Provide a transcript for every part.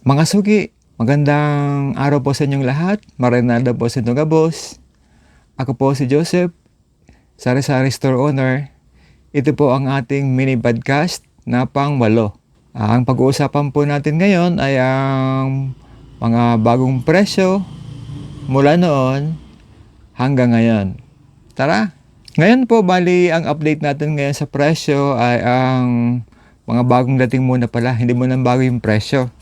Mga suki, magandang araw po sa inyong lahat. Marinada po sa inyong boss. Ako po si Joseph, Sari-Sari Store Owner. Ito po ang ating mini podcast na pang-8. Ang pag-uusapan po natin ngayon ay ang mga bagong presyo mula noon hanggang ngayon. Tara! Ngayon po, bali ang update natin ngayon sa presyo ay ang mga bagong dating muna pala, hindi muna bago yung presyo.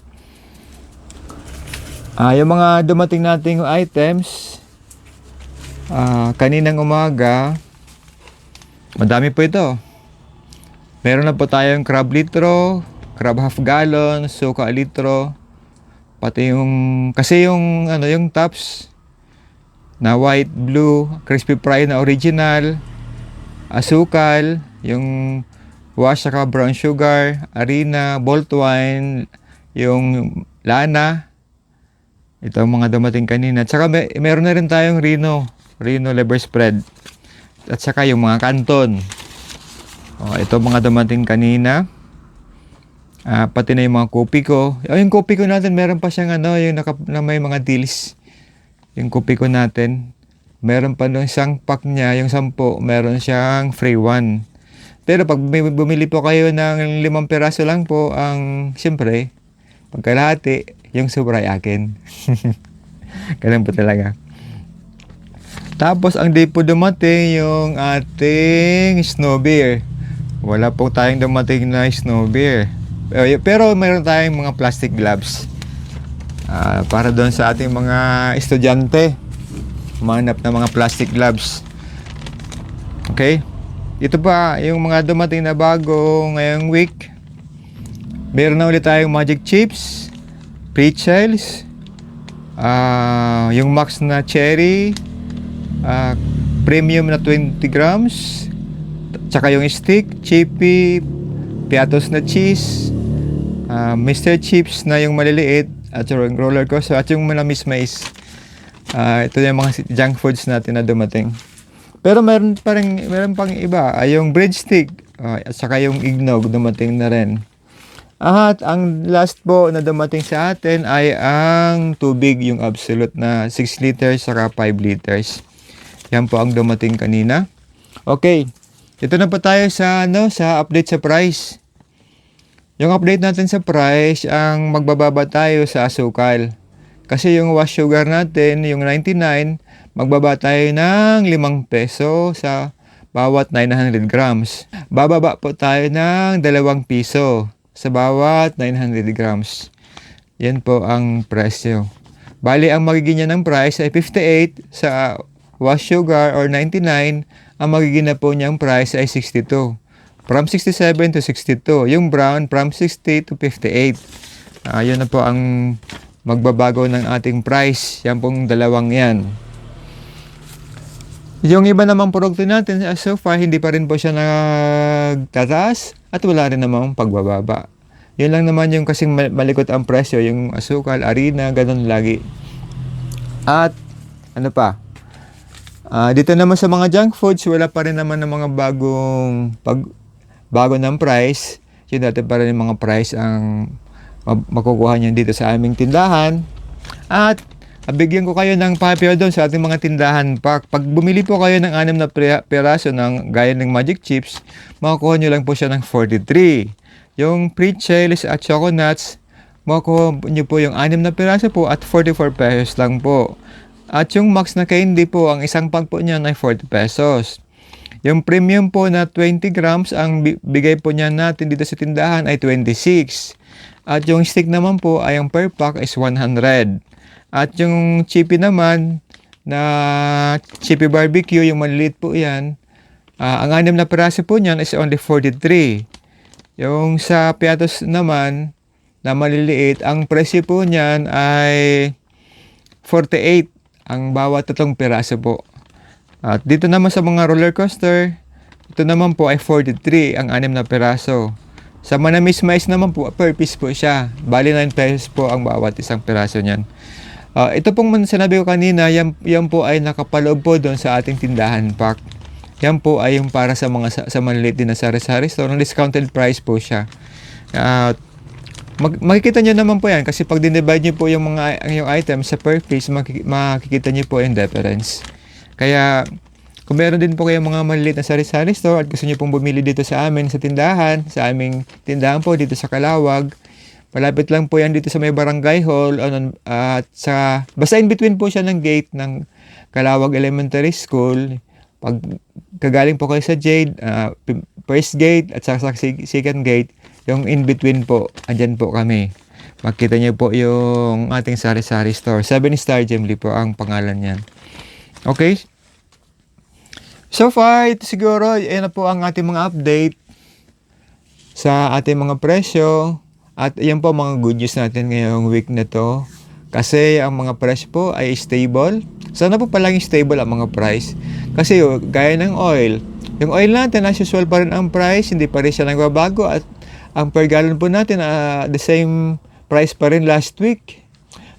Yung mga dumating nating items, kaninang umaga, madami po ito. Meron na po tayong crab litro, crab half gallon, suka litro, pati kasi yung tops na white, blue, crispy fry na original, asukal, yung wash saka brown sugar, harina, malt wine, yung lana. Ito ang mga dumating kanina. At saka meron na rin tayong Reno liver spread. At saka yung mga canton. Ito mga dumating kanina. Pati na yung mga kopi ko. Yung kopi ko natin, meron pa siyang yung na may mga deals. Yung kopi ko natin. Meron pa nung isang pack niya, yung 10, meron siyang free 1. Pero pag bumili po kayo ng 5 piraso lang po, siyempre, pagkalahati, yung sobra ay akin. Ganun po talaga. Tapos, ang di po dumating yung ating snow beer. Wala po tayong dumating na snow beer. Pero mayroon tayong mga plastic gloves. Para doon sa ating mga estudyante. Manap na mga plastic gloves. Okay? Ito pa, yung mga dumating na bago ngayong week. Meron na ulit tayong magic chips, pretzels, yung max na cherry, premium na 20 grams, tsaka yung stick, chippy, piatos na cheese, Mr. Chips na yung maliliit, at yung roller coaster, at yung manamis mais. Ito yung mga junk foods natin na dumating. Pero meron pang iba, yung breadstick, at saka yung eggnog dumating na rin. At ang last po na dumating sa atin ay ang tubig, yung absolute na 6 liters saka 5 liters. Yan po ang dumating kanina. Okay, ito na po tayo sa update sa price. Yung update natin sa price, ang magbababa tayo sa asukal. Kasi yung wash sugar natin, yung 99, magbaba tayo ng 5 peso sa bawat 900 grams. Bababa po tayo ng 2 piso sa bawat 900 grams. Yan po ang presyo. Bali, ang magiging niya ng price ay 58 sa wash sugar or 99. Ang magiging na po niyang price ay 62. From 67 to 62. Yung brown from 60 to 58. Yun na po ang magbabago ng ating price. Yan pong dalawang yan. Yung iba namang produkto natin, so far, hindi pa rin po siya nagtataas at wala rin namang pagbababa. Yun lang naman yung kasing malikot ang presyo, yung asukal, harina, ganun lagi. At, ano pa? Dito naman sa mga junk foods, wala pa rin naman ng mga bago ng price. Yun natin pa rin yung mga price ang makukuha nyo dito sa aming tindahan. At, bigyan ko kayo ng papiyo doon sa ating mga tindahan pack. Pag bumili po kayo ng 6 na peraso ng gaya ng magic chips, makukuha nyo lang po siya ng 43. Yung pretzels at choco nuts, makukuha nyo po yung 6 na peraso po at 44 pesos lang po. At yung max na candy po, ang isang pack po niyan ay 40 pesos. Yung premium po na 20 grams, ang bigay po niyan natin dito sa tindahan ay 26. At yung stick naman po ay ang per pack is 100. At yung chippy naman, na chippy barbecue, yung maliliit po yan, ang 6 na peraso po niyan is only 43. Yung sa piatos naman, na maliliit, ang presyo po niyan ay 48 ang bawat 3 peraso po. At dito naman sa mga roller coaster, ito naman po ay 43 ang 6 na peraso. Sa manamis mais naman po, per piece po siya. Bali 9 pesos po ang bawat isang peraso niyan. Ito pong sinabi ko kanina, yan po ay nakapaloob po doon sa ating tindahan pack. Yan po ay yung para sa mga sa maliliit din na sari-sari store. Discounted price po siya. Makikita nyo naman po yan kasi pag dinivide nyo po yung items sa per piece, makikita nyo po yung difference. Kaya kung meron din po kayong mga maliliit na sari-sari store at gusto nyo pong bumili dito sa amin sa tindahan, sa aming tindahan po dito sa Calawag, malapit lang po yan dito sa may barangay hall at basta in between po siya ng gate ng Calawag Elementary School. Pag kagaling po kayo sa Jade, first gate at sa second gate, yung in between po, andyan po kami. Makita niyo po yung ating sari-sari store. 7 Star Gemly po ang pangalan niyan. Okay? So far, ito siguro, yan na po ang ating mga update sa ating mga presyo. At yan po mga good news natin ngayong week na to. Kasi ang mga presyo po ay stable. Sana po palaging stable ang mga price. Kasi gaya ng oil. Yung oil natin, as usual pa rin ang price. Hindi pa rin siya nagbabago. At ang per gallon po natin, the same price pa rin last week.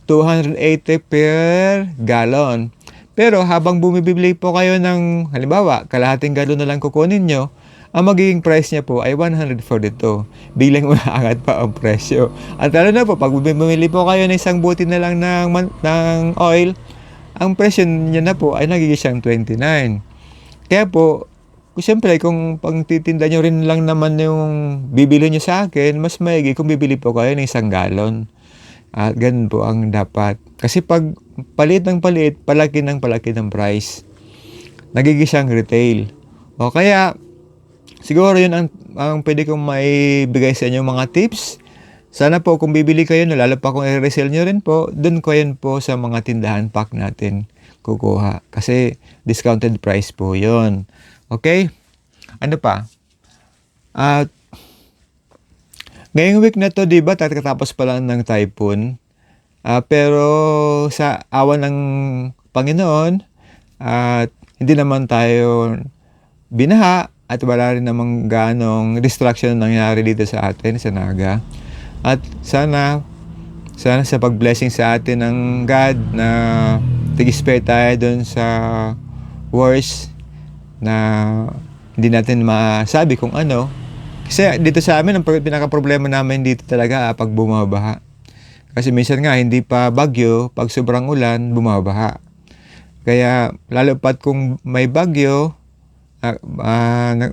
280 per gallon. Pero habang bumibili po kayo ng, halimbawa, kalahating galon na lang kukunin nyo, ang magiging price niya po ay 142. Bilang umaangat pa ang presyo. At lalo na po, pag bumili po kayo ng isang buti na lang ng oil, ang presyo niya na po ay nagiging siyang 29. Kaya po, siyempre, kung pagtitinda nyo rin lang naman yung bibili nyo sa akin, mas maigi kung bibili po kayo ng 1 galon. At ganun po ang dapat. Kasi pag palit ng palit, palaki ng price. Nagiging siyang retail. O kaya, siguro yun ang pwede kong maibigay sa inyo mga tips. Sana po kung bibili kayo, lalo pa kung i-resell nyo rin po, dun ko yun po sa mga tindahan pack natin kukuha. Kasi discounted price po yun. Okay? Ano pa? At ngayong week na to, di ba, tatapos pa lang ng typhoon. Pero sa awa ng Panginoon, at hindi naman tayo binaha at wala rin namang ganong destruction nangyari dito sa atin, sa Naga. At sana sa pag-blessing sa atin ng God na tig-spare tayo dun sa worst na hindi natin masabi kung ano. Kasi dito sa amin, ang pinaka-problema namin dito talaga pag bumabaha. Kasi minsan nga, hindi pa bagyo, pag sobrang ulan, bumabaha. Kaya, lalo pat kung may bagyo,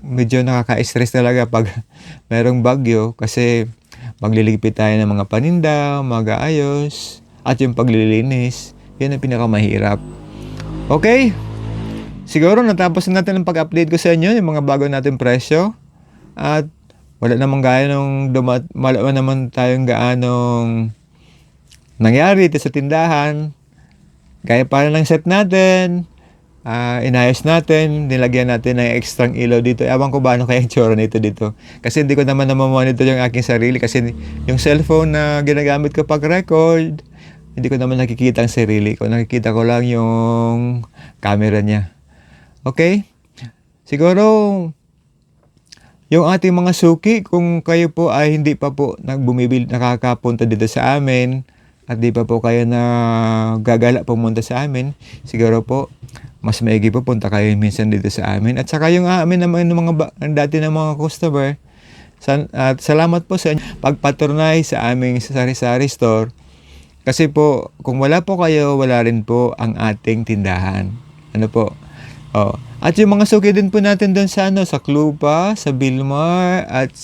medyo nakaka-stress talaga pag mayroong bagyo. Kasi, magliligpit tayo ng mga paninda, mag-aayos, at yung paglilinis, yun ang pinakamahirap. Okay? Siguro, natapos na natin ang pag-update ko sa inyo, yung mga bago natin presyo. At, wala namang wala naman tayong gaanong nangyari ito sa tindahan. Gaya pa ng set natin, inayos natin, nilagyan natin ng extrang ilaw dito. Ewan ko ba ano kaya yung tsura nito dito. Kasi hindi ko naman namamonitor yung aking sarili. Kasi yung cellphone na ginagamit ko pag-record, hindi ko naman nakikita ang sarili ko. Nakikita ko lang yung camera niya. Okay? Siguro, yung ating mga suki, kung kayo po ay hindi pa po nakakapunta dito sa amin, at di pa po kayo na gagala pumunta sa amin, siguro po, mas maigi po punta kayo minsan dito sa amin. At saka yung amin naman ng dati ng mga customer, at salamat po sa inyo pagpatronize sa aming sari-sari store. Kasi po, kung wala po kayo, wala rin po ang ating tindahan. Ano po? Oh. At yung mga suki din po natin doon sa sa Clupa, sa Bilmar, at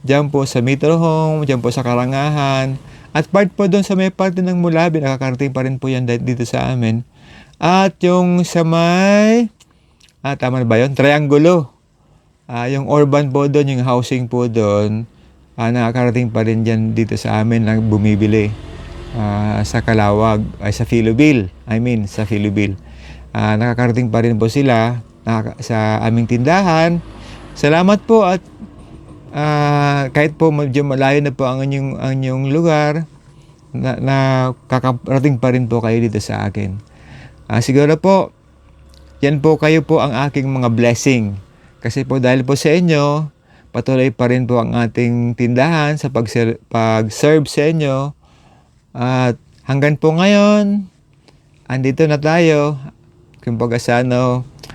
diyan po sa Metro Home, diyan po sa Karangahan. At part po doon sa may parte ng Mulabi, nakakarating pa rin po yan dito sa amin. At yung sa may, tama na ba yun? Triangulo. Yung urban po doon, yung housing po doon, nakakarating pa rin dyan dito sa amin na bumibili. Sa Calawag, sa Filobil. Sa Filobil. Nakakarating pa rin po sila sa aming tindahan. Salamat po at kahit po medyo malayo na po ang inyong lugar, na kakarating pa rin po kayo dito sa akin. Siguro po, yan po kayo po ang aking mga blessing. Kasi po dahil po sa inyo, patuloy pa rin po ang ating tindahan sa pag-serve sa inyo. At hanggang po ngayon, andito na tayo. Kumbaga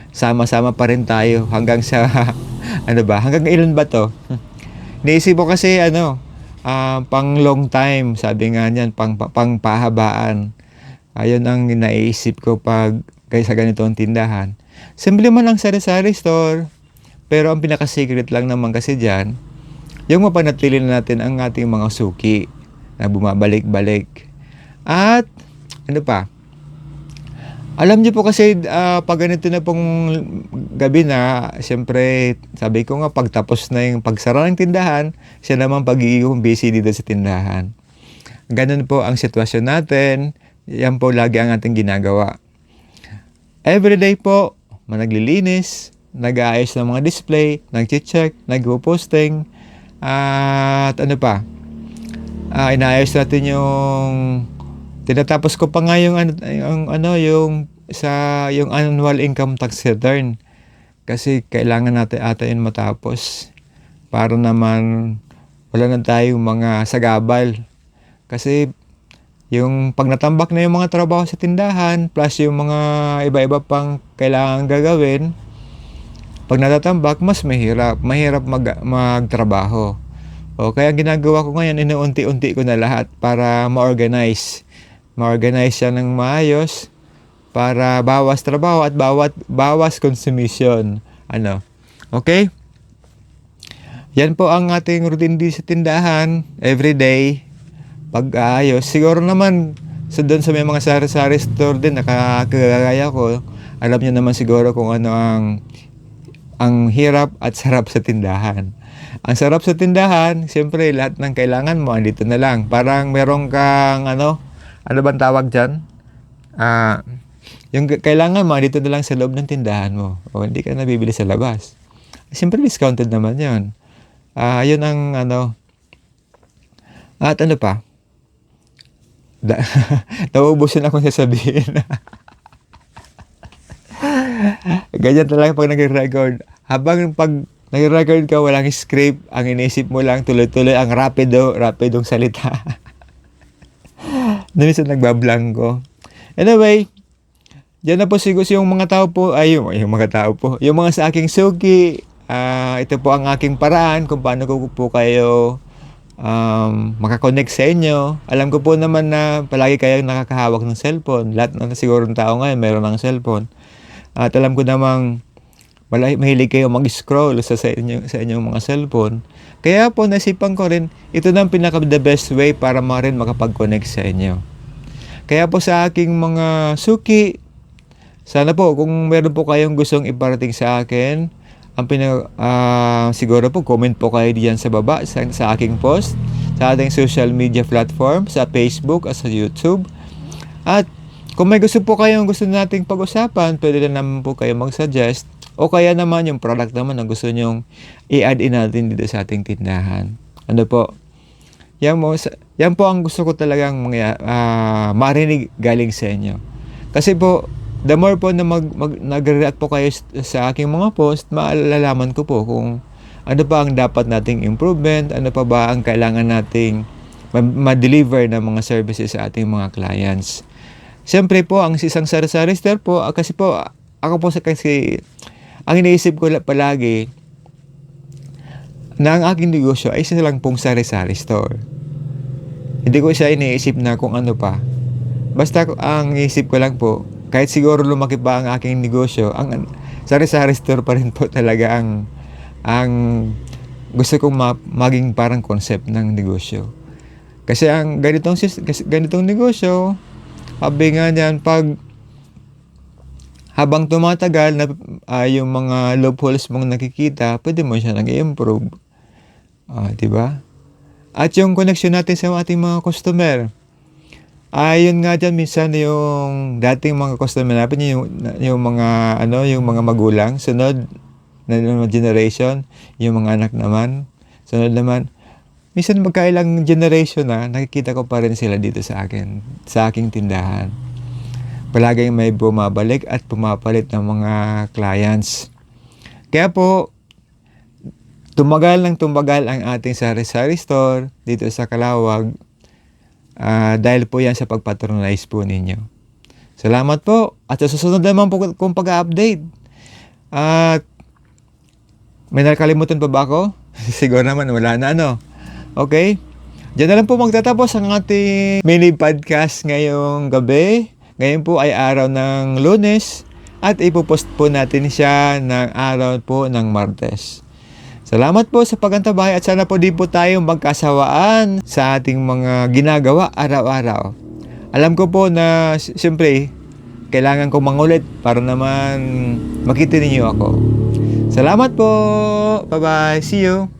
sama-sama pa rin tayo hanggang sa, hanggang ilan ba to? Naisip ko kasi, pang long time, sabi nga niyan, pang pahabaan. Ayun ang naiisip ko pag sa ganitong tindahan. Simple man ang sari-sari store, pero ang pinaka-secret lang naman kasi diyan, yung mapanatili na natin ang ating mga suki na bumabalik-balik. At ano pa? Alam niyo po kasi pag ganito na pong gabi na, siyempre sabi ko nga pagtapos na yung pagsara ng tindahan, siya naman pagiging busy dito sa tindahan. Ganun po ang sitwasyon natin. Yan po lagi ang ating ginagawa. Everyday po, naglilinis, nag-aayos ng mga display, nag-check, nag-posting, at ano pa, inaayos natin yung tinatapos ko pa nga yung yung annual income tax return kasi kailangan natin ata yun matapos para naman wala na tayong mga sagabal kasi yung pag natambak na yung mga trabaho sa tindahan plus yung mga iba-iba pang kailangan gagawin, pag natatambak mas mahirap magtrabaho. O kaya ginagawa ko ngayon, inuunti-unti ko na lahat para ma-organize siya ng maayos para bawas trabaho at bawas consumption. Okay? Yan po ang ating routine sa tindahan everyday. Pag-aayos. Siguro naman doon sa may mga sari-sari store din nakakagaya ko, alam niyo naman siguro kung ano ang hirap at sarap sa tindahan. Ang sarap sa tindahan, siyempre lahat ng kailangan mo andito na lang. Parang meron kang ano bang tawag dyan? Yung kailangan mo andito na lang sa loob ng tindahan mo. O hindi ka nabibili sa labas. Siyempre discounted naman yun. Yun ang at ano pa? Nauubusin akong sasabihin. Ganyan talaga pag nag-record. Habang pag nag-record ka, walang script, ang inisip mo lang tuloy-tuloy ang rapidong salita. Minsan nagbablanko. Anyway, diyan na po siguro yung mga tao po, yung mga tao po, yung mga sa aking suki, ito po ang aking paraan kung paano ko po kayo makakonect sa inyo. Alam ko po naman na palagi kayong nakakahawak ng cellphone. Lahat na siguro ng tao ngayon meron ng cellphone. At alam ko namang mahilig kayo mag-scroll sa inyong mga cellphone. Kaya po nasipan ko rin, ito na ang the best way para rin makapag-connect sa inyo. Kaya po sa aking mga suki, sana po kung meron po kayong gustong iparating sa akin, siguro po comment po kayo diyan sa baba sa aking post sa ating social media platform sa Facebook at sa YouTube. At kung may gusto nating pag-usapan, pwede na naman po kayo mag-suggest o kaya naman yung product naman na gusto nyong i-add in natin dito sa ating tindahan. Ano po? Yan po ang gusto ko talagang marinig galing sa inyo. Kasi po the more po na nag-react po kayo sa aking mga post, maalalaman ko po kung ano pa ang dapat nating improvement, ano pa ba ang kailangan nating ma-deliver ng mga services sa ating mga clients. Siyempre po, ang isang sari-sari store po, kasi po, ako po kasi, ang iniisip ko palagi, na ang aking negosyo ay isa lang pong sari-sari store. Hindi ko siya iniisip na kung ano pa. Basta ang iniisip ko lang po, kahit siguro lumaki pa ang aking negosyo, ang sari-sari store pa rin po talaga ang gusto kong maging parang concept ng negosyo. Kasi ang ganitong negosyo, sabi nga niyan, habang tumatagal na yung mga loopholes mong nakikita, pwede mo siya nag-improve. Diba? At yung connection natin sa ating mga customer, ayun nga dyan, minsan yung dating mga customer natin, yung mga magulang, sunod na generation, yung mga anak naman, sunod naman, minsan magkailang generation na, nakikita ko pa rin sila dito sa aking tindahan. Palaging may bumabalik at pumapalit ng mga clients. Kaya po, tumagal ang ating sari-sari store dito sa Calawag. Dahil po yan sa pagpatronize po ninyo. Salamat po. At sa susunod naman po kung pag-update. At may nakalimutan pa ba ako? Siguro naman wala na Okay? Diyan na lang po magtatapos ang ating mini podcast ngayong gabi. Ngayon po ay araw ng Lunes at ipopost po natin siya ng araw po ng Martes. Salamat po sa pagantabay at sana po di po tayo magkasawaan sa ating mga ginagawa araw-araw. Alam ko po na siyempre kailangan ko mangulit para naman makita ninyo ako. Salamat po. Bye-bye. See you.